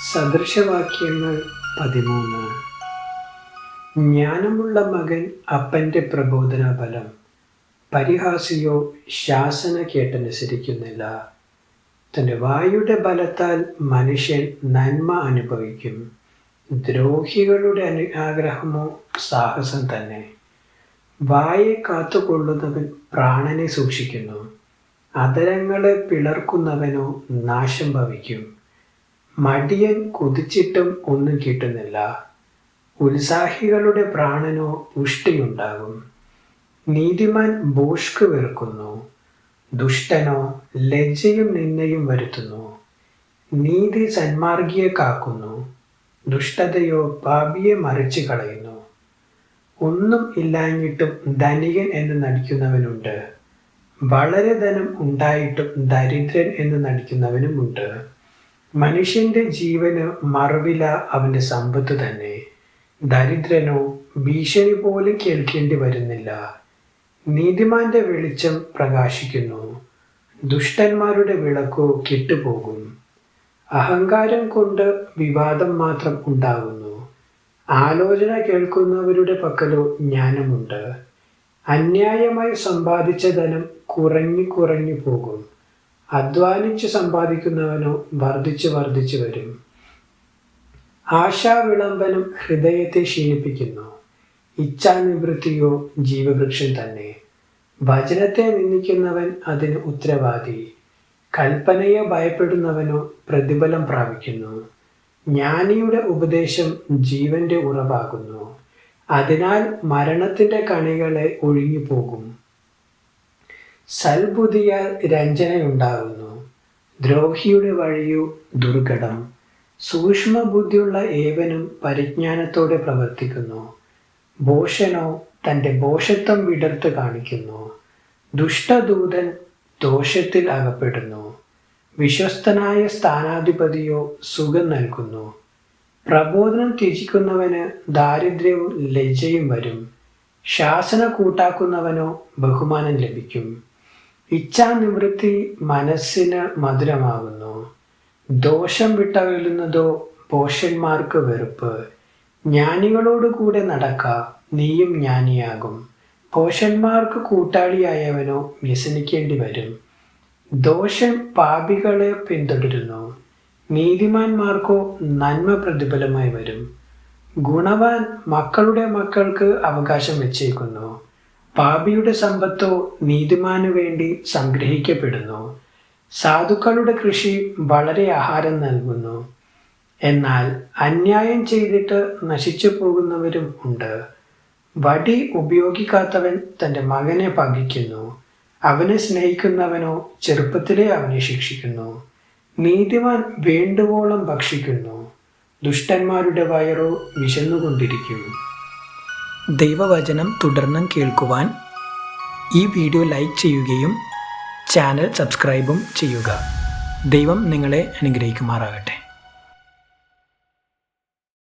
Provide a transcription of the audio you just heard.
സദൃശവാക്യങ്ങൾ 13. ജ്ഞാനമുള്ള മകൻ അപ്പൻ്റെ പ്രബോധന ഫലം, പരിഹാസിയോ ശാസന കേട്ടനുസരിക്കുന്നില്ല. തൻ്റെ വായുടെ ബലത്താൽ മനുഷ്യൻ നന്മ അനുഭവിക്കും, ദ്രോഹികളുടെ ആഗ്രഹമോ സാഹസം തന്നെ. വായെ കാത്തുകൊള്ളുന്നവൻ പ്രാണനെ സൂക്ഷിക്കുന്നു, അധരങ്ങളെ പിളർക്കുന്നവനോ നാശം ഭവിക്കും. മടിയൻ കുതിച്ചിട്ടും ഒന്നും കിട്ടുന്നില്ല, ഉത്സാഹികളുടെ പ്രാണനോ പുഷ്ടിയുണ്ടാകും. നീതിമാൻ ഭോഷ്ക് വെറുക്കുന്നു, ദുഷ്ടനോ ലജ്ജയും നിന്ദയും വരുത്തുന്നു. നീതി സന്മാർഗിയെ കാക്കുന്നു, ദുഷ്ടതയോ പാപിയെ മറിച്ചു കളയുന്നു. ഒന്നും ഇല്ലാഞ്ഞിട്ടും ധനികൻ എന്ന് നടിക്കുന്നവനുണ്ട്, വളരെ ധനം ഉണ്ടായിട്ടും ദരിദ്രൻ എന്ന് നടിക്കുന്നവനുമുണ്ട്. മനുഷ്യന്റെ ജീവന് മറുവില അവന്റെ സമ്പത്ത് തന്നെ, ദരിദ്രനോ ഭീഷണി പോലും കേൾക്കേണ്ടി വരുന്നില്ല. നീതിമാന്റെ വെളിച്ചം പ്രകാശിക്കുന്നു, ദുഷ്ടന്മാരുടെ വിളക്കോ കെട്ടുപോകും. അഹങ്കാരം കൊണ്ട് വിവാദം മാത്രം ഉണ്ടാകുന്നു, ആലോചന കേൾക്കുന്നവരുടെ പക്കലോ ജ്ഞാനമുണ്ട്. അന്യായമായി സമ്പാദിച്ച ധനം കുറഞ്ഞു പോകും, അധ്വാനിച്ച് സമ്പാദിക്കുന്നവനോ വർദ്ധിച്ചു വരും. ആശാവിളംബനം ഹൃദയത്തെ ക്ഷീണിപ്പിക്കുന്നു, ഇച്ഛാനിവൃത്തിയോ ജീവവൃക്ഷം തന്നെ. വചനത്തെ നിന്ദിക്കുന്നവൻ അതിന് ഉത്തരവാദി, കൽപ്പനയെ ഭയപ്പെടുന്നവനോ പ്രതിഫലം പ്രാപിക്കുന്നു. ജ്ഞാനിയുടെ ഉപദേശം ജീവന്റെ ഉറവാകുന്നു, അതിനാൽ മരണത്തിന്റെ കണികളെ ഒഴിഞ്ഞുപോകും. സൽബുദ്ധിയാൽ രഞ്ജനയുണ്ടാകുന്നു, ദ്രോഹിയുടെ വഴിയോ ദുർഘടം. സൂക്ഷ്മബുദ്ധിയുള്ള ഏവനും പരിജ്ഞാനത്തോടെ പ്രവർത്തിക്കുന്നു, ഭോഷനോ തൻ്റെ ഭോഷത്വം വിടർത്ത് കാണിക്കുന്നു. ദുഷ്ടദൂതൻ ദോഷത്തിൽ അകപ്പെടുന്നു, വിശ്വസ്തനായ സ്ഥാനാധിപതിയോ സുഖം നൽകുന്നു. പ്രബോധനം ത്യജിക്കുന്നവന് ദാരിദ്ര്യവും ലജ്ജയും വരും, ശാസന കൂട്ടാക്കുന്നവനോ ബഹുമാനം ലഭിക്കും. ഇച്ഛാനിവൃത്തി മനസ്സിന് മധുരമാകുന്നു, ദോഷം വിട്ടകലുന്നതോ ഭോഷന്മാർക്ക് വെറുപ്പ്. ജ്ഞാനികളോടുകൂടെ നടക്ക, നീയും ജ്ഞാനിയാകും. ഭോഷന്മാർക്ക് കൂട്ടാളിയായവനോ വ്യസനിക്കേണ്ടി വരും. ദോഷം പാപികളെ പിന്തുടരുന്നു, നീതിമാന്മാർക്കോ നന്മ പ്രതിഫലമായി വരും. ഗുണവാൻ മക്കളുടെ മക്കൾക്ക് അവകാശം വെച്ചേക്കുന്നു, പാപിയുടെ സമ്പത്തോ നീതിമാനു വേണ്ടി സംഗ്രഹിക്കപ്പെടുന്നു. സാധുക്കളുടെ കൃഷി വളരെ ആഹാരം നൽകുന്നു, എന്നാൽ അന്യായം ചെയ്തിട്ട് നശിച്ചു പോകുന്നവരും ഉണ്ട്. വടി ഉപയോഗിക്കാത്തവൻ തൻ്റെ മകനെ പകയ്ക്കുന്നു, അവനെ സ്നേഹിക്കുന്നവനോ ചെറുപ്പത്തിലേ അവനെ ശിക്ഷിക്കുന്നു. നീതിമാൻ വേണ്ടുവോളം ഭക്ഷിക്കുന്നു, ദുഷ്ടന്മാരുടെ വയറോ വിശന്നുകൊണ്ടിരിക്കും. ദൈവവചനം തുടർന്നും കേൾക്കുവാൻ ഈ വീഡിയോ ലൈക്ക് ചെയ്യുകയും ചാനൽ സബ്സ്ക്രൈബും ചെയ്യുക. ദൈവം നിങ്ങളെ അനുഗ്രഹിക്കുമാറാകട്ടെ.